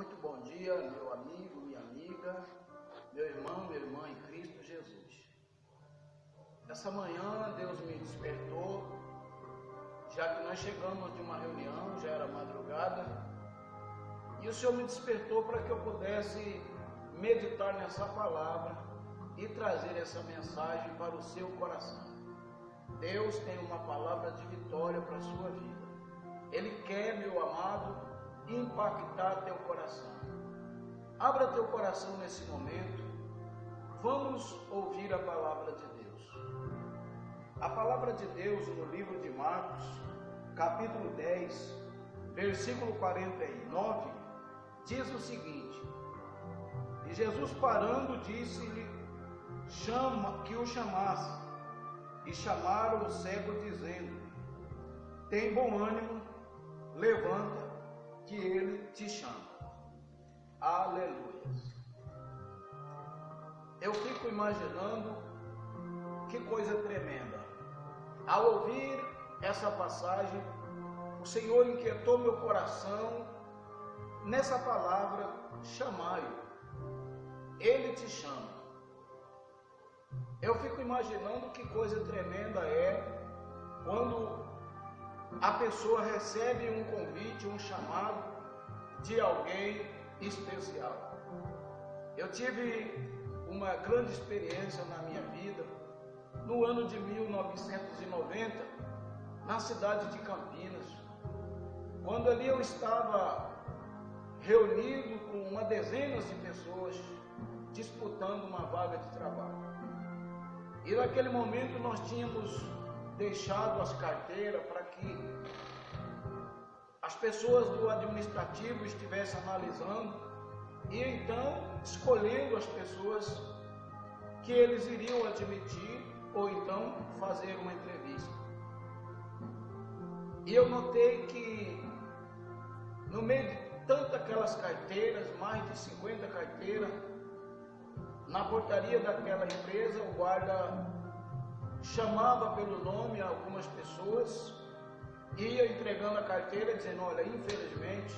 Muito bom dia, meu amigo, minha amiga, meu irmão, minha irmã em Cristo Jesus. Essa manhã Deus me despertou, já que nós chegamos de uma reunião, já era madrugada, e o Senhor me despertou para que eu pudesse meditar nessa palavra e trazer essa mensagem para o seu coração. Deus tem uma palavra de vitória para a sua vida. Ele quer, meu amado, impactar teu coração. Abra teu coração nesse momento. Vamos ouvir a palavra de Deus. A palavra de Deus no livro de Marcos, capítulo 10, versículo 49, diz o seguinte: E Jesus parando disse-lhe que o chamasse, e chamaram o cego dizendo: Tem bom ânimo, levanta, que ele te chama. Aleluia. Eu fico imaginando que coisa tremenda. Ao ouvir essa passagem, o Senhor inquietou meu coração nessa palavra, chamai-o. Ele te chama. Eu fico imaginando que coisa tremenda é quando a pessoa recebe um convite, um chamado de alguém especial. Eu tive uma grande experiência na minha vida no ano de 1990, na cidade de Campinas, quando ali eu estava reunido com uma dezena de pessoas disputando uma vaga de trabalho. E naquele momento nós tínhamos deixado as carteiras para que as pessoas do administrativo estivessem analisando e então escolhendo as pessoas que eles iriam admitir ou então fazer uma entrevista. E eu notei que no meio de tantas aquelas carteiras, mais de 50 carteiras, na portaria daquela empresa, o guarda chamava pelo nome algumas pessoas, ia entregando a carteira dizendo: olha, infelizmente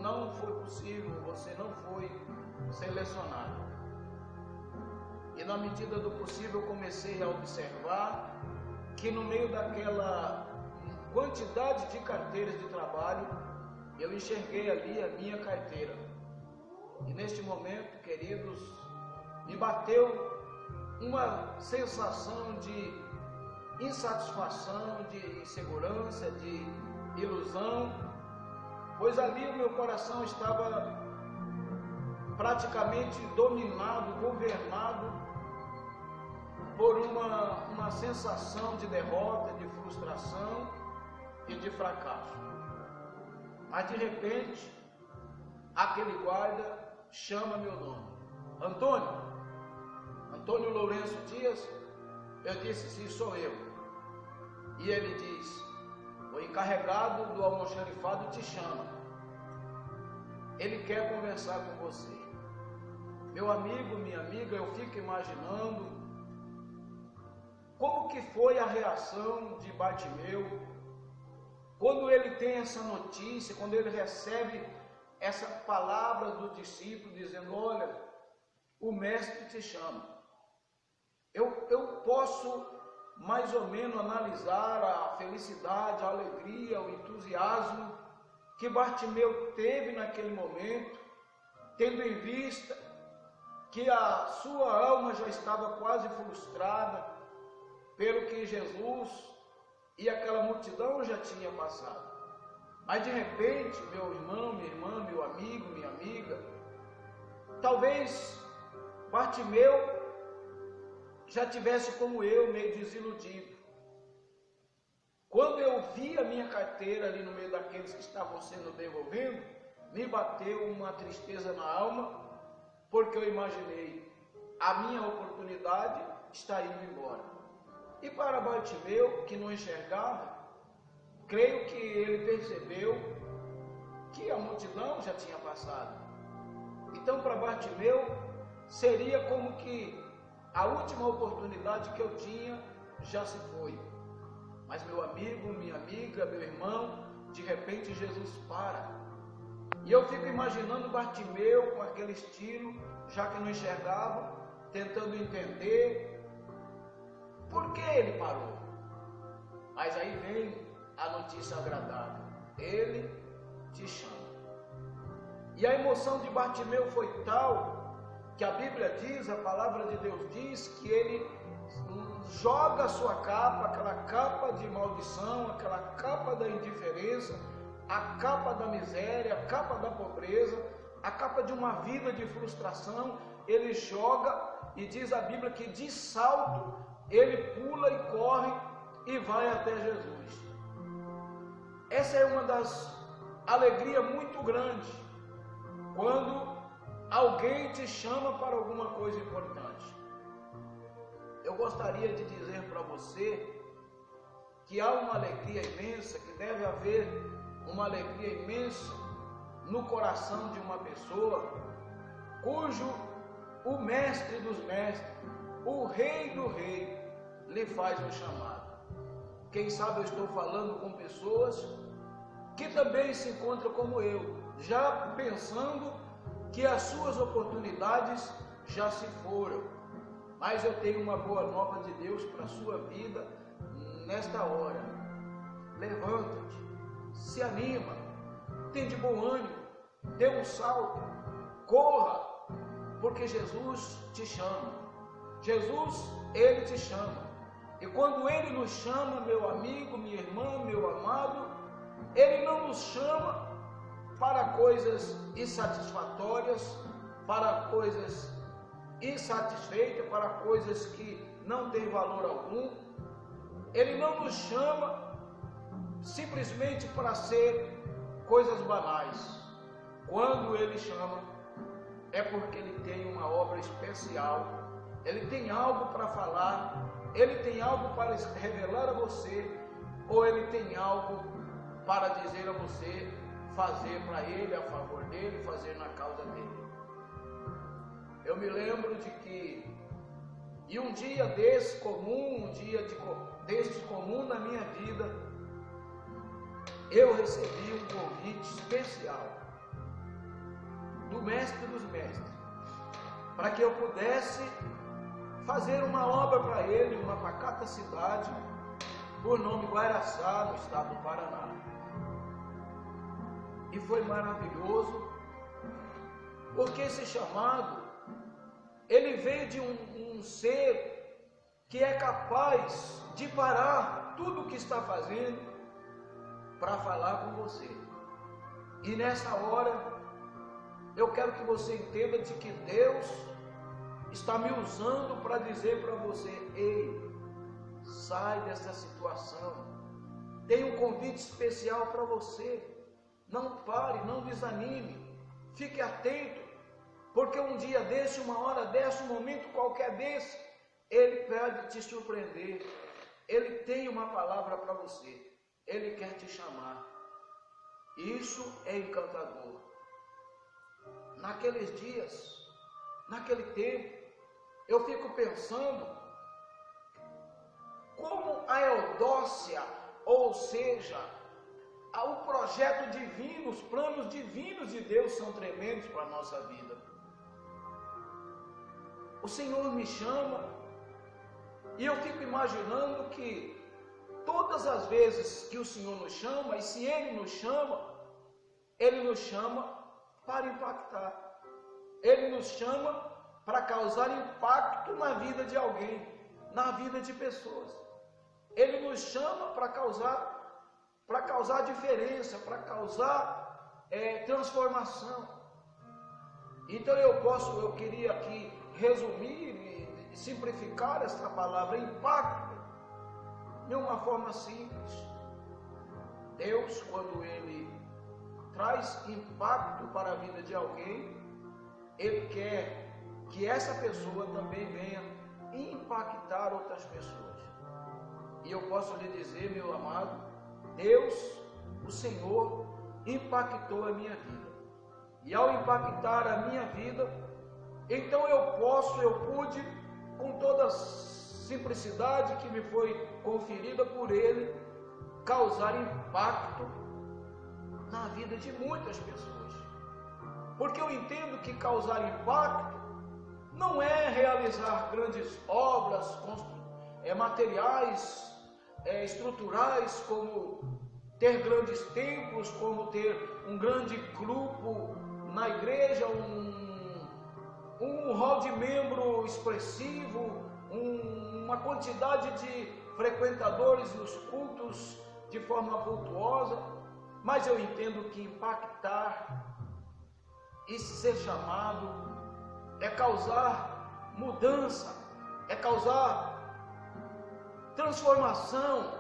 não foi possível, você não foi selecionado. E na medida do possível eu comecei a observar que no meio daquela quantidade de carteiras de trabalho, eu enxerguei ali a minha carteira. E neste momento, queridos, me bateu uma sensação de insatisfação, de insegurança, de ilusão, pois ali o meu coração estava praticamente dominado, governado por uma sensação de derrota, de frustração e de fracasso. Mas de repente, aquele guarda chama meu nome: Antônio Lourenço Dias. Eu disse: sim, sou eu. E ele diz: o encarregado do almoxarifado te chama. Ele quer conversar com você. Meu amigo, minha amiga, eu fico imaginando como que foi a reação de Bartimeu quando ele tem essa notícia, quando ele recebe essa palavra do discípulo dizendo: olha, o mestre te chama. Eu posso mais ou menos analisar a felicidade, a alegria, o entusiasmo que Bartimeu teve naquele momento, tendo em vista que a sua alma já estava quase frustrada pelo que Jesus e aquela multidão já tinha passado. Mas de repente, meu irmão, minha irmã, meu amigo, minha amiga, talvez Bartimeu já tivesse como eu, meio desiludido. Quando eu vi a minha carteira ali no meio daqueles que estavam sendo devolvidos, me bateu uma tristeza na alma, porque eu imaginei: a minha oportunidade está indo embora. E para Bartimeu, que não enxergava, creio que ele percebeu que a multidão já tinha passado. Então, para Bartimeu, seria como que a última oportunidade que eu tinha já se foi. Mas meu amigo, minha amiga, meu irmão, de repente Jesus para E eu fico imaginando Bartimeu com aquele estilo, já que não enxergava, tentando entender por que ele parou. Mas aí vem a notícia agradável: ele te chama. E a emoção de Bartimeu foi tal que a Bíblia diz, a palavra de Deus diz, que ele joga a sua capa, aquela capa de maldição, aquela capa da indiferença, a capa da miséria, a capa da pobreza, a capa de uma vida de frustração. Ele joga, e diz a Bíblia que de salto ele pula e corre e vai até Jesus. Essa é uma das alegrias muito grandes, quando alguém te chama para alguma coisa importante. Eu gostaria de dizer para você que há uma alegria imensa, que deve haver uma alegria imensa no coração de uma pessoa cujo o mestre dos mestres, o rei do rei, lhe faz um chamado. Quem sabe eu estou falando com pessoas que também se encontram como eu, já pensando que as suas oportunidades já se foram. Mas eu tenho uma boa nova de Deus para a sua vida nesta hora. Levanta-te, se anima, tem de bom ânimo, dê um salto, corra, porque Jesus te chama. Jesus, Ele te chama. E quando Ele nos chama, meu amigo, minha irmã, meu amado, Ele não nos chama para coisas insatisfatórias, para coisas insatisfeitas, para coisas que não têm valor algum. Ele não nos chama simplesmente para ser coisas banais. Quando Ele chama, é porque Ele tem uma obra especial, Ele tem algo para falar, Ele tem algo para revelar a você, ou Ele tem algo para dizer a você, fazer para Ele, a favor dEle, fazer na causa dEle. Eu me lembro de que, e um dia desse comum, deste comum na minha vida, eu recebi um convite especial do mestre dos mestres, para que eu pudesse fazer uma obra para ele, uma pacata cidade, por nome Guaraçá, no estado do Paraná. E foi maravilhoso, porque esse chamado, ele veio de um ser que é capaz de parar tudo o que está fazendo para falar com você. E nessa hora, eu quero que você entenda de que Deus está me usando para dizer para você: ei, sai dessa situação, tem um convite especial para você. Não pare, não desanime, fique atento, porque um dia desse, uma hora dessa, um momento qualquer desse, Ele pode te surpreender. Ele tem uma palavra para você, Ele quer te chamar. Isso é encantador. Naqueles dias, naquele tempo, eu fico pensando como a Eudócia, ou seja, o projeto divino, os planos divinos de Deus são tremendos para a nossa vida. O Senhor me chama e eu fico imaginando que todas as vezes que o Senhor nos chama, e se Ele nos chama para impactar. Ele nos chama para causar impacto na vida de alguém, na vida de pessoas. Ele nos chama para causar diferença, para causar transformação. Então eu queria aqui resumir e simplificar esta palavra impacto de uma forma simples. Deus, quando Ele traz impacto para a vida de alguém, Ele quer que essa pessoa também venha impactar outras pessoas. E eu posso lhe dizer, meu amado, Deus, o Senhor, impactou a minha vida. E ao impactar a minha vida, então eu pude, com toda a simplicidade que me foi conferida por Ele, causar impacto na vida de muitas pessoas. porque eu entendo que causar impacto não é realizar grandes obras materiais, estruturais, como ter grandes templos, como ter um grande grupo na igreja, um hall de membro expressivo, uma quantidade de frequentadores nos cultos de forma vultuosa, mas eu entendo que impactar e ser chamado é causar mudança, é causar transformação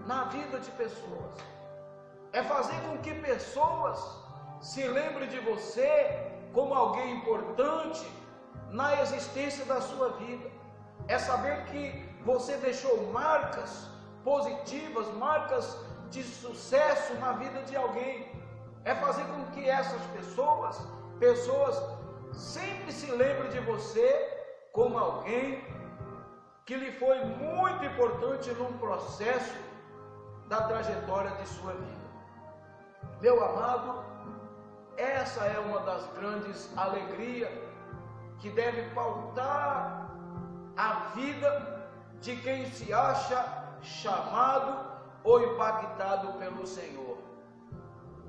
na vida de pessoas, é fazer com que pessoas se lembrem de você como alguém importante na existência da sua vida, é saber que você deixou marcas positivas, marcas de sucesso na vida de alguém, é fazer com que essas pessoas sempre se lembrem de você como alguém que lhe foi muito importante num processo da trajetória de sua vida. Meu amado, essa é uma das grandes alegrias que deve pautar a vida de quem se acha chamado ou impactado pelo Senhor.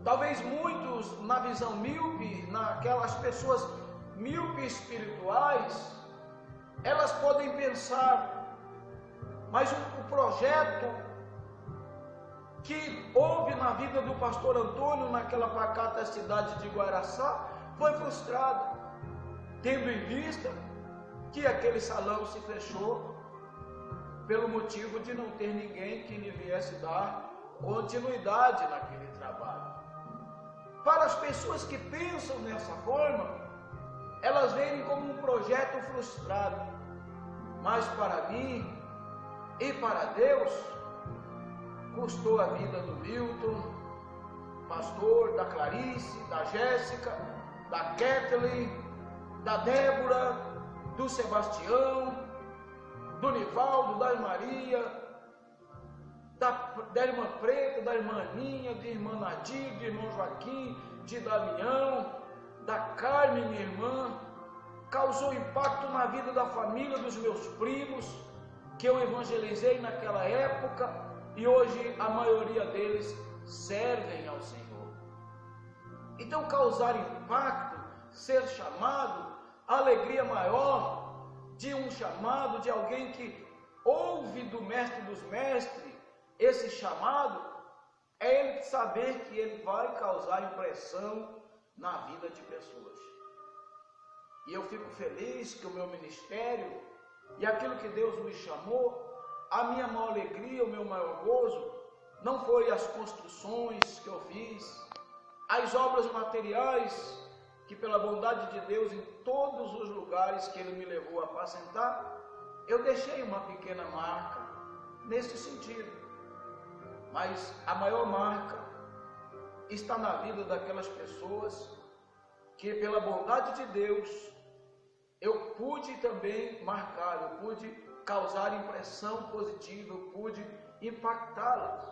Talvez muitos, na visão míope, naquelas pessoas míopes espirituais, elas podem pensar, mas o projeto que houve na vida do pastor Antônio naquela pacata cidade de Guaraçá foi frustrado, tendo em vista que aquele salão se fechou pelo motivo de não ter ninguém que lhe viesse dar continuidade naquele trabalho. Para as pessoas que pensam dessa forma, elas veem como um projeto frustrado, mas para mim e para Deus, custou a vida do Milton, pastor, da Clarice, da Jéssica, da Kathleen, da Débora, do Sebastião, do Nivaldo, da Maria, da irmã Preta, da irmã Aninha, de irmã Nadir, de irmão Joaquim, de Damião, da Carmen, minha irmã. Causou impacto na vida da família dos meus primos, que eu evangelizei naquela época, e hoje a maioria deles servem ao Senhor. Então, causar impacto, ser chamado, a alegria maior de um chamado, de alguém que ouve do mestre dos mestres esse chamado, é ele saber que ele vai causar impressão na vida de pessoas. E eu fico feliz que o meu ministério e aquilo que Deus me chamou, a minha maior alegria, o meu maior gozo, não foi as construções que eu fiz, as obras materiais, que pela bondade de Deus, em todos os lugares que Ele me levou a apacentar, eu deixei uma pequena marca nesse sentido. Mas a maior marca está na vida daquelas pessoas que pela bondade de Deus eu pude também marcar, eu pude causar impressão positiva, eu pude impactá-las.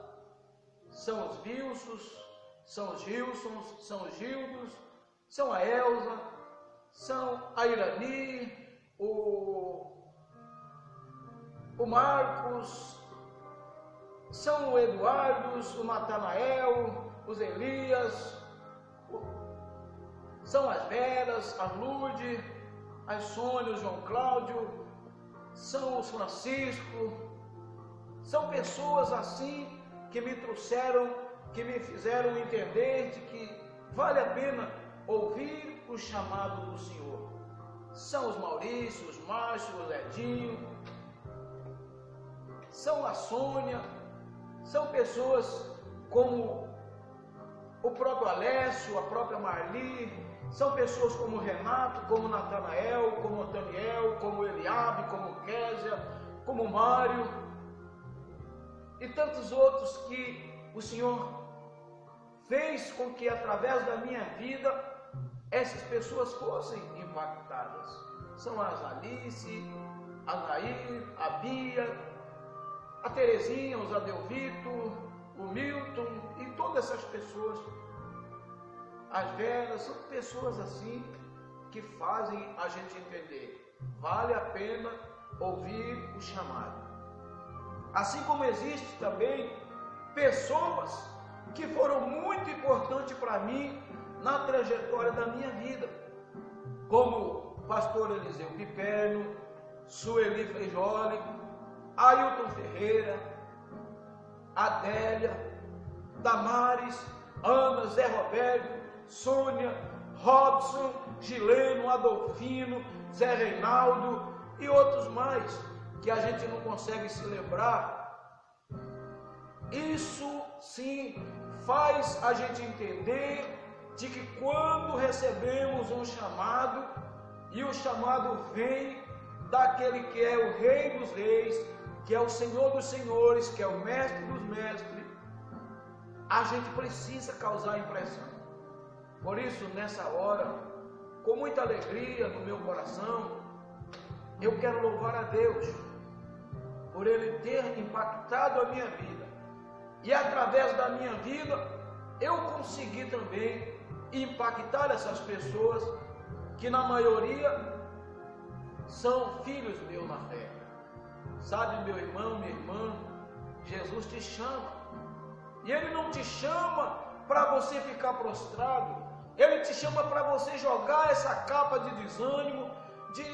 São os Wilsons, são os Gilsons, são os Gildos, são a Elza, são a Irani, o Marcos, são o Eduardos, o Natanael, os Elias, são as Veras, a Lourdes, as Sônia, o João Cláudio, são os Francisco, são pessoas assim que me trouxeram, que me fizeram entender de que vale a pena ouvir o chamado do Senhor. São os Maurício, os Márcio, o Ledinho, são a Sônia, são pessoas como o próprio Alessio, a própria Marli, são pessoas como o Renato, como o Natanael, como o Daniel, como o Eliabe, como o Késia, como o Mário e tantos outros que o Senhor fez com que através da minha vida essas pessoas fossem impactadas. São as Alice, a Nair, a Bia, a Terezinha, o Zadelvito, o Milton e todas essas pessoas. as velas, são pessoas assim que fazem a gente entender. Vale a pena ouvir o chamado. Assim como existe também pessoas que foram muito importantes para mim na trajetória da minha vida, como o pastor Eliseu Piperno, Sueli Feijoli, Ailton Ferreira, Adélia, Damares, Ana, Zé Roberto, Sônia, Robson, Gileno, Adolfino, Zé Reinaldo e outros mais que a gente não consegue se lembrar. Isso sim faz a gente entender de que quando recebemos um chamado, e o chamado vem daquele que é o Rei dos Reis, que é o Senhor dos Senhores, que é o Mestre dos Mestres, a gente precisa causar impressão. Por isso, nessa hora, com muita alegria no meu coração, eu quero louvar a Deus por Ele ter impactado a minha vida. E através da minha vida, eu consegui também impactar essas pessoas que na maioria são filhos meus na fé. Sabe, meu irmão, minha irmã, Jesus te chama. E Ele não te chama para você ficar prostrado. Ele te chama para você jogar essa capa de desânimo, de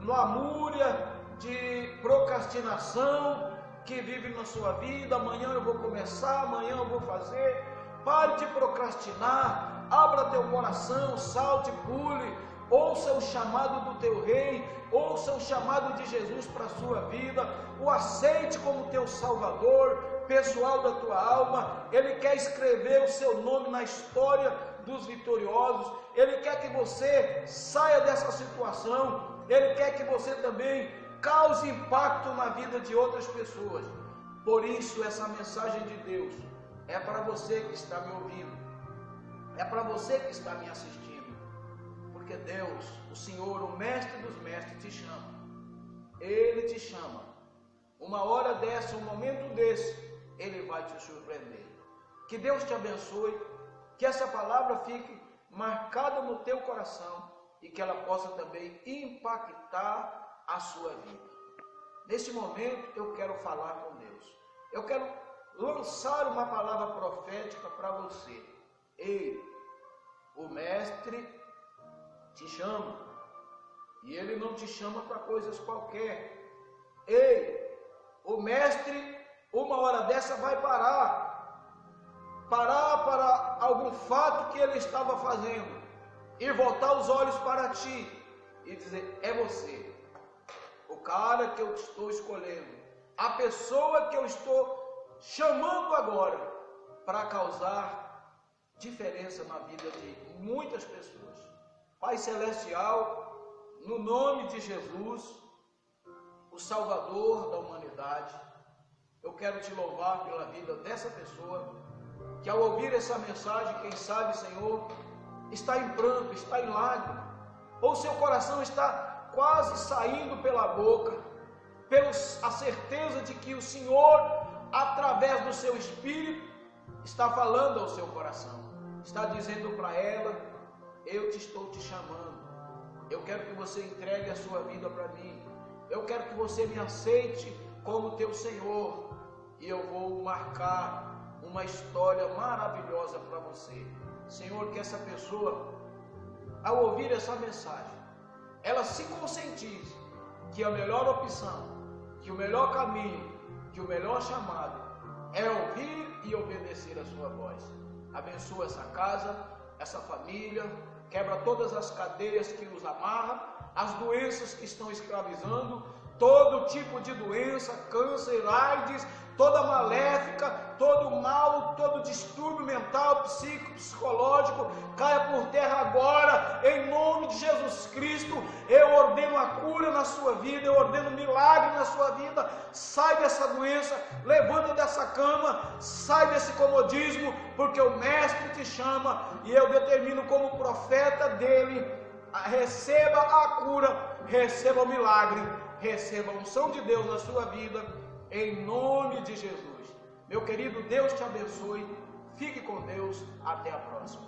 lamúria, de procrastinação que vive na sua vida. Amanhã eu vou começar, amanhã eu vou fazer. Pare de procrastinar, abra teu coração, salte, pule, ouça o chamado do teu rei, ouça o chamado de Jesus para a sua vida, o aceite como teu salvador pessoal da tua alma. Ele quer escrever o seu nome na história dos vitoriosos. Ele quer que você saia dessa situação. Ele quer que você também cause impacto na vida de outras pessoas. Por isso, essa mensagem de Deus é para você que está me ouvindo, é para você que está me assistindo, porque Deus, o Senhor, o Mestre dos Mestres, te chama. Ele te chama. Uma hora dessa, um momento desse, Ele vai te surpreender. Que Deus te abençoe, que essa palavra fique marcada no teu coração e que ela possa também impactar a sua vida. Neste momento eu quero falar com Deus. Eu quero lançar uma palavra profética para você. Ei, o Mestre te chama. E Ele não te chama para coisas qualquer. Ei, o Mestre, uma hora dessa, vai parar para algum fato que Ele estava fazendo e voltar os olhos para ti e dizer: é você, o cara que eu estou escolhendo, a pessoa que eu estou chamando agora para causar diferença na vida de muitas pessoas. Pai Celestial, no nome de Jesus, o Salvador da humanidade, eu quero te louvar pela vida dessa pessoa que, ao ouvir essa mensagem, quem sabe, Senhor, está em pranto, está em lágrima, ou seu coração está quase saindo pela boca, pela a certeza de que o Senhor, através do seu Espírito, está falando ao seu coração, está dizendo para ela: eu estou te chamando, eu quero que você entregue a sua vida para mim, eu quero que você me aceite como teu Senhor, e eu vou marcar uma história maravilhosa para você. Senhor, que essa pessoa, ao ouvir essa mensagem, ela se conscientize que a melhor opção, que o melhor caminho, que o melhor chamado é ouvir e obedecer a sua voz. Abençoa essa casa, essa família, quebra todas as cadeias que os amarram, as doenças que estão escravizando, todo tipo de doença, câncer, AIDS, toda maléfica, todo mal, todo distúrbio mental, psíquico, psicológico, caia por terra agora, em nome de Jesus Cristo. Eu ordeno a cura na sua vida, eu ordeno milagre na sua vida. Sai dessa doença, levanta dessa cama, sai desse comodismo, porque o Mestre te chama, e eu determino como profeta dele: receba a cura, receba o milagre, receba a unção de Deus na sua vida, em nome de Jesus. Meu querido, Deus te abençoe. Fique com Deus. Até a próxima.